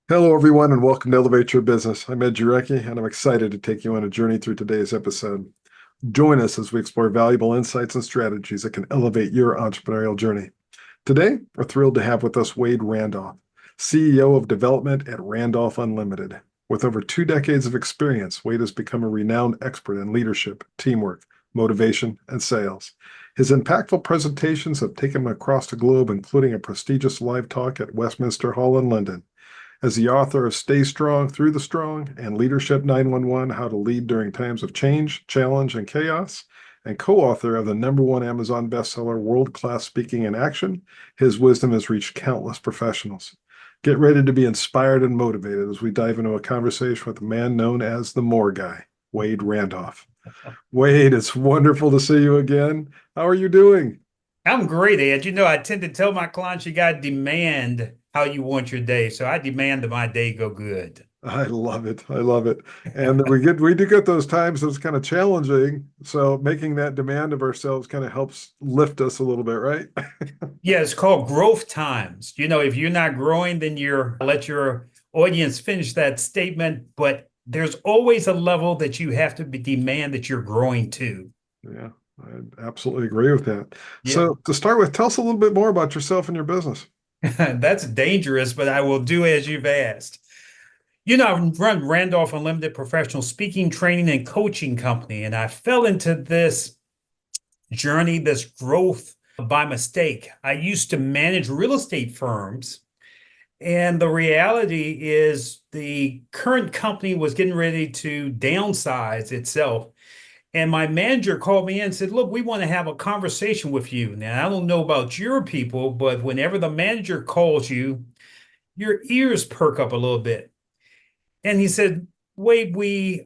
Hello, everyone, and welcome to Elevate Your Business. I'm Ed Jurecki, and I'm excited to take you on a journey through today's episode. Join us as we explore valuable insights and strategies that can elevate your entrepreneurial journey. Today, we're thrilled to have with us Wade Randolph, CEO of Development at Randolph Unlimited. With over 2 decades of experience, Wade has become a renowned expert in leadership, teamwork, motivation, and sales. His impactful presentations have taken him across the globe, including a prestigious live talk at Westminster Hall in London. As the author of Stay Strong Through the Strong and Leadership 911, How to Lead During Times of Change, Challenge, and Chaos, and co-author of the #1 Amazon bestseller, World Class Speaking in Action, his wisdom has reached countless professionals. Get ready to be inspired and motivated as we dive into a conversation with a man known as the More Guy, Wade Randolph. Wade, it's wonderful to see you again. How are you doing? I'm great, Ed. I tend to tell my clients you got to demand how you want your day. So I demand that my day go good. I love it. I love it. And we do get those times that's kind of challenging. So making that demand of ourselves kind of helps lift us a little bit, right? Yeah, it's called growth times. If you're not growing, then let your audience finish that statement. But there's always a level that you have to demand that you're growing to. Yeah, I absolutely agree with that. Yeah, So to start with, tell us a little bit more about yourself and your business. that's dangerous, but I will do as you've asked. I run Randolph Unlimited Professional Speaking, Training, and Coaching Company, and I fell into this journey, this growth by mistake. I used to manage real estate firms, and the reality is the current company was getting ready to downsize itself. And my manager called me in and said, "Look, we want to have a conversation with you." Now, I don't know about your people, but whenever the manager calls you, your ears perk up a little bit. And he said, "Wade,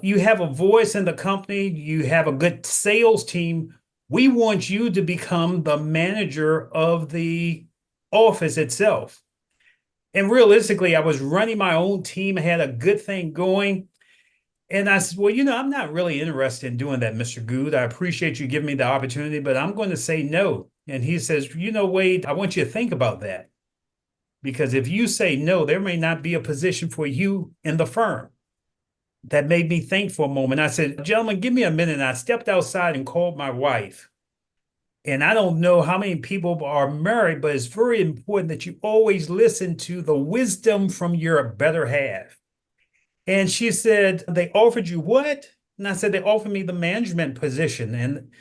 you have a voice in the company, you have a good sales team. We want you to become the manager of the office itself." And realistically, I was running my own team, I had a good thing going. And I said, "Well, I'm not really interested in doing that, Mr. Good. I appreciate you giving me the opportunity, but I'm going to say no." And he says, "Wade, I want you to think about that. Because if you say no, there may not be a position for you in the firm." That made me think for a moment. I said, "Gentlemen, give me a minute." And I stepped outside and called my wife. And I don't know how many people are married, but it's very important that you always listen to the wisdom from your better half. And she said, "They offered you what?" And I said, "They offered me the management position." And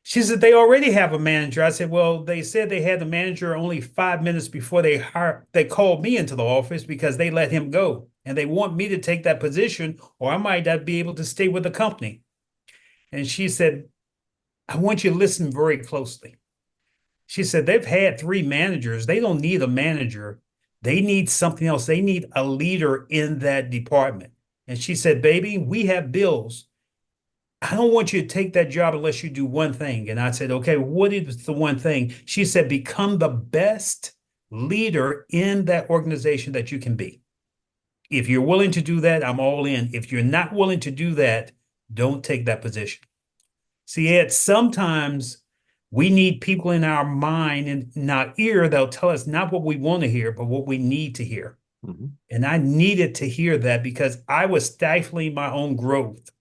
she said, "They already have a manager." I said, "Well, they said they had the manager only 5 minutes before they called me into the office because they let him go. And they want me to take that position, or I might not be able to stay with the company." And she said, "I want you to listen very closely." She said, "They've had 3 managers. They don't need a manager. They need something else. They need a leader in that department." And she said, "Baby, we have bills. I don't want you to take that job unless you do one thing." And I said, "Okay, what is the one thing?" She said, "Become the best leader in that organization that you can be. If you're willing to do that, I'm all in. If you're not willing to do that, don't take that position." See, Ed, sometimes we need people in our mind and in our ear that'll tell us not what we want to hear, but what we need to hear. Mhm. And I needed to hear that because I was stifling my own growth.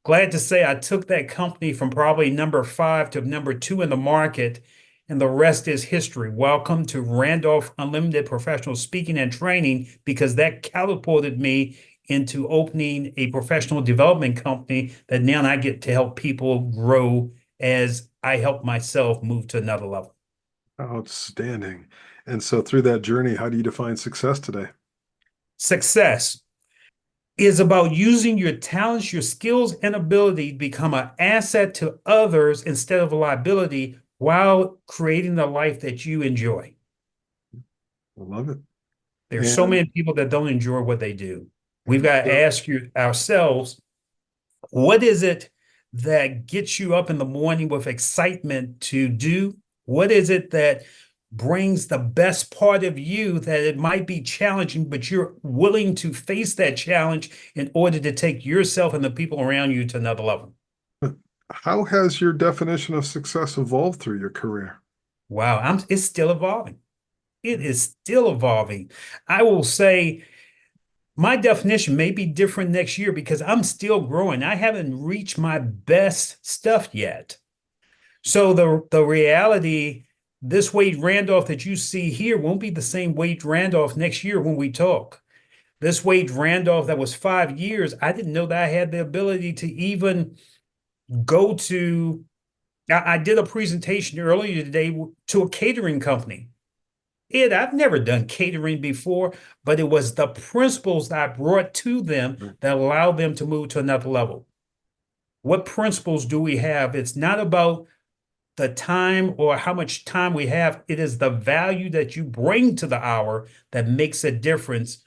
Glad to say I took that company from probably number 5 to number 2 in the market, and the rest is history. Welcome to Randolph Unlimited Professional Speaking and Training, because that catapulted me into opening a professional development company that now I get to help people grow as I help myself move to another level. Outstanding. And so through that journey, how do you define success today? Success is about using your talents, your skills, and ability to become an asset to others instead of a liability while creating the life that you enjoy. I love it. There's so And many people that don't enjoy what they do. We've and got to so ask ourselves, what is it that gets you up in the morning with excitement to do? What is it that brings the best part of you, that it might be challenging, but you're willing to face that challenge in order to take yourself and the people around you to another level? how has your definition of success evolved through your career? Wow, it's still evolving. It is still evolving. I will say My definition may be different next year because I'm still growing. I haven't reached my best stuff yet. So the reality, this Wade Randolph that you see here won't be the same Wade Randolph next year when we talk. This Wade Randolph that was 5 years, I didn't know that I had the ability to even go to. I did a presentation earlier today to a catering company. I've never done catering before, but it was the principles that I brought to them that allowed them to move to another level. What principles do we have? It's not about the time or how much time we have. It is the value that you bring to the hour that makes a difference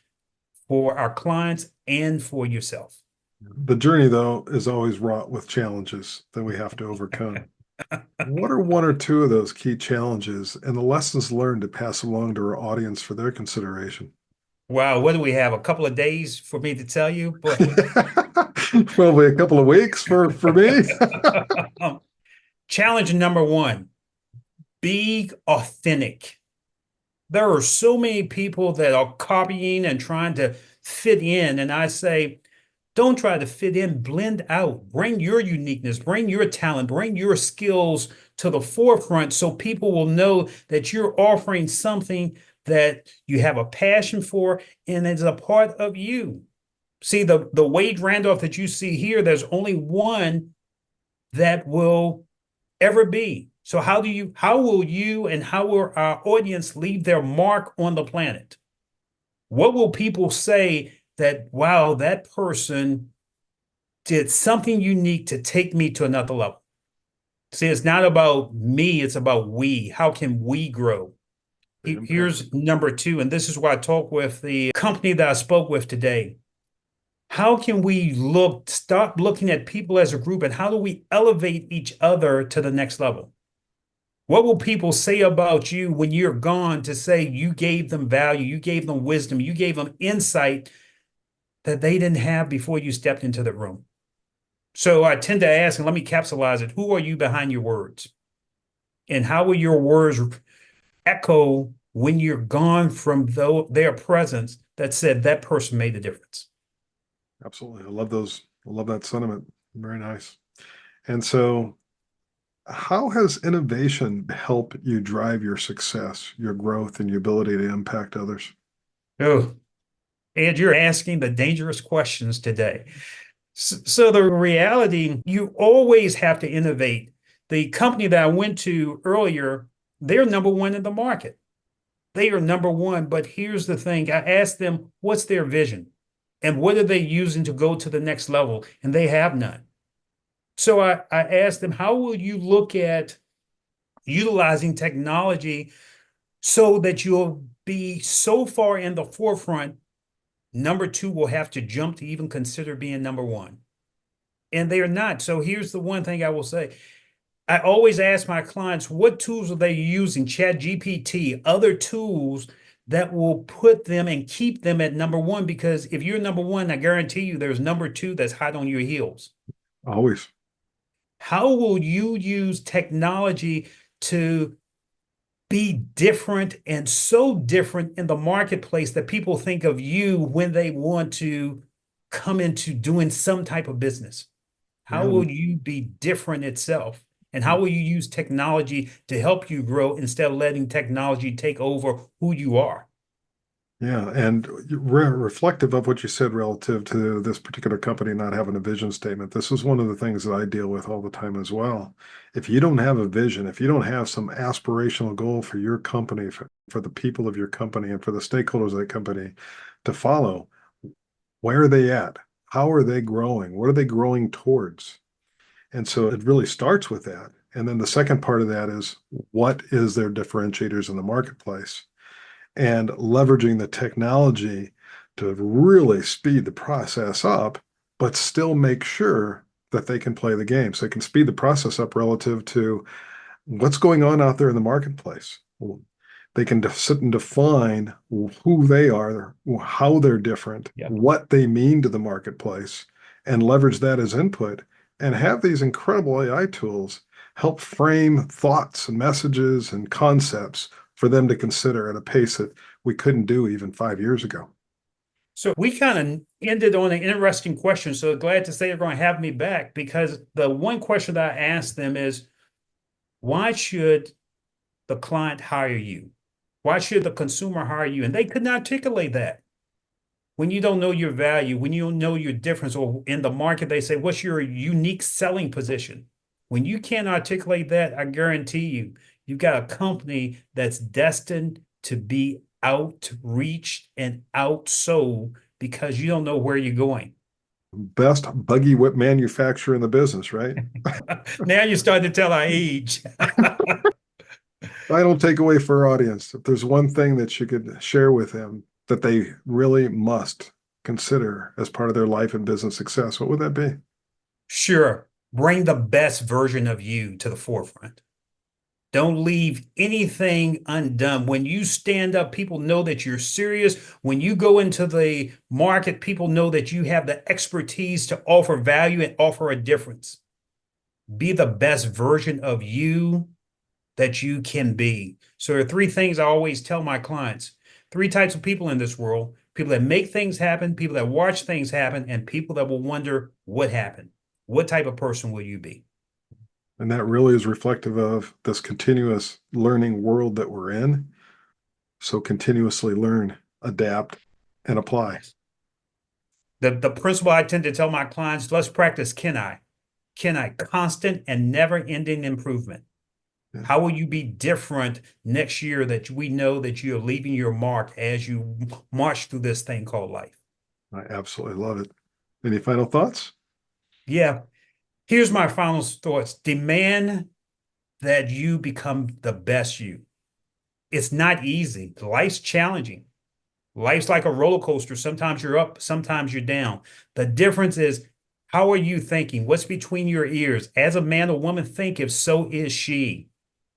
for our clients and for yourself. The journey, though, is always wrought with challenges that we have to overcome. What are one or two of those key challenges and the lessons learned to pass along to our audience for their consideration? Wow, what do we have? A couple of days for me to tell you? But Probably a couple of weeks for me. challenge number one, be authentic. There are so many people that are copying and trying to fit in. And I say, don't try to fit in, blend out, bring your uniqueness, bring your talent, bring your skills to the forefront so people will know that you're offering something that you have a passion for and is a part of you. See, the Wade Randolph that you see here, there's only one that will ever be. So how will you and how will our audience leave their mark on the planet? What will people say that, wow, that person did something unique to take me to another level? See, it's not about me, it's about we. How can we grow? Here's number two, and this is why I talk with the company that I spoke with today. How can we stop looking at people as a group, and how do we elevate each other to the next level? What will people say about you when you're gone to say you gave them value, you gave them wisdom, you gave them insight that they didn't have before you stepped into the room? So I tend to ask, and let me capsulize it, who are you behind your words? And how will your words echo when you're gone from their presence that said that person made a difference? Absolutely. I love those. I love that sentiment. Very nice. And so, how has innovation helped you drive your success, your growth, and your ability to impact others? Oh, Ed, you're asking the dangerous questions today. So the reality, you always have to innovate. The company that I went to earlier, they're number one in the market. They are number one. But here's the thing. I asked them, what's their vision? And what are they using to go to the next level? And they have none. So I asked them, how will you look at utilizing technology so that you'll be so far in the forefront? Number two will have to jump to even consider being number one. And they are not. So here's the one thing I will say. I always ask my clients, what tools are they using? Chat GPT, other tools that will put them and keep them at number one. Because if you're number one, I guarantee you there's number two that's hot on your heels. Always. How will you use technology to be different and so different in the marketplace that people think of you when they want to come into doing some type of business? How Yeah. will you be different itself? And how will you use technology to help you grow instead of letting technology take over who you are? Yeah, and reflective of what you said relative to this particular company not having a vision statement, this is one of the things that I deal with all the time as well. If you don't have a vision, if you don't have some aspirational goal for your company, for the people of your company, and for the stakeholders of that company to follow, where are they at? How are they growing? What are they growing towards? And so it really starts with that. And then the second part of that is, what is their differentiators in the marketplace? And leveraging the technology to really speed the process up, but still make sure that they can play the game. So they can speed the process up relative to what's going on out there in the marketplace. They can sit and define who they are, how they're different, Yep. what they mean to the marketplace, and leverage that as input, and have these incredible AI tools help frame thoughts and messages and concepts for them to consider at a pace that we couldn't do even 5 years ago. So we kind of ended on an interesting question. So glad to say they're going to have me back because the one question that I asked them is, why should the client hire you? Why should the consumer hire you? And they couldn't articulate that. When you don't know your value, when you don't know your difference, or in the market, they say, what's your unique selling position? When you can't articulate that, I guarantee you, you've got a company that's destined to be outreached and outsold because you don't know where you're going. Best buggy whip manufacturer in the business, right? Now you're starting to tell our age. I don't take away for our audience. If there's one thing that you could share with them that they really must consider as part of their life and business success, what would that be? Sure, bring the best version of you to the forefront. Don't leave anything undone. When you stand up, people know that you're serious. When you go into the market, people know that you have the expertise to offer value and offer a difference. Be the best version of you that you can be. So there are three things I always tell my clients. Three types of people in this world: people that make things happen, people that watch things happen, and people that will wonder what happened. What type of person will you be? And that really is reflective of this continuous learning world that we're in. So continuously learn, adapt, and apply. Yes. The principle I tend to tell my clients, let's practice can I? Can I? Constant and never ending improvement. Yeah, How will you be different next year that we know that you're leaving your mark as you march through this thing called life? I absolutely love it. Any final thoughts? Yeah. Here's my final thoughts. Demand that you become the best you. It's not easy. Life's challenging. Life's like a roller coaster. Sometimes you're up, sometimes you're down. The difference is, how are you thinking? What's between your ears? As a man or woman think, if so is she.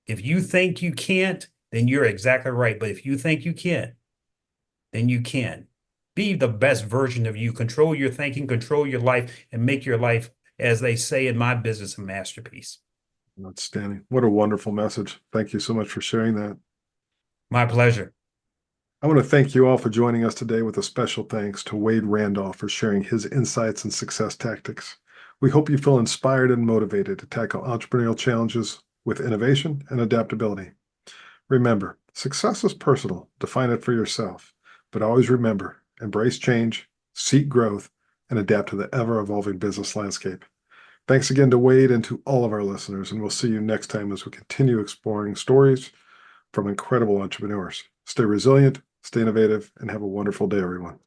If you think you can't, then you're exactly right. But if you think you can, then you can. Be the best version of you. Control your thinking, control your life, and make your life, as they say in my business, a masterpiece. Outstanding. What a wonderful message. Thank you so much for sharing that. My pleasure. I want to thank you all for joining us today with a special thanks to Wade Randolph for sharing his insights and success tactics. We hope you feel inspired and motivated to tackle entrepreneurial challenges with innovation and adaptability. Remember, success is personal. Define it for yourself. But always remember, embrace change, seek growth, and adapt to the ever-evolving business landscape. Thanks again to Wade and to all of our listeners, and we'll see you next time as we continue exploring stories from incredible entrepreneurs. Stay resilient, stay innovative, and have a wonderful day, everyone.